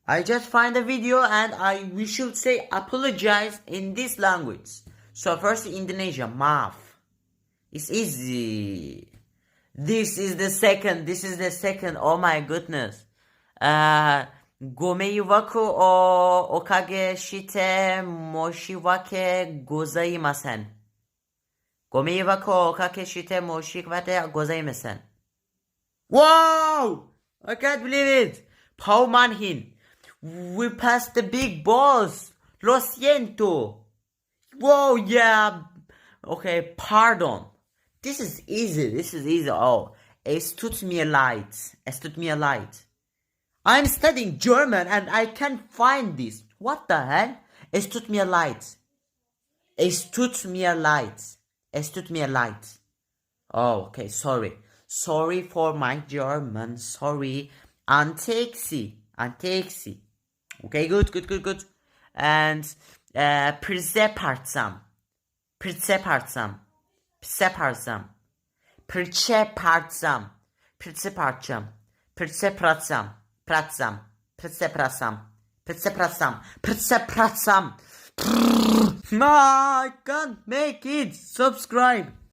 I just find a video and we should say apologize in this language. So first Indonesia, maaf. It's easy. This is the second. Oh my goodness. Gomeiwaku o okage shite moshiwake gozaimasen. Gomeiwaku o okage shite moshiwake gozaimasen. Wow! I can't believe it. Pao Manhin. We passed the big boss. Lo siento. Whoa, yeah. Okay, pardon. This is easy. Oh, es tut mir leid. I'm studying German and I can't find this. What the hell? Es tut mir leid. Oh, okay, sorry. Sorry for my German. Sorry. Antexi. Okay, good. And Prisepartsam. No, I can't make it. Subscribe.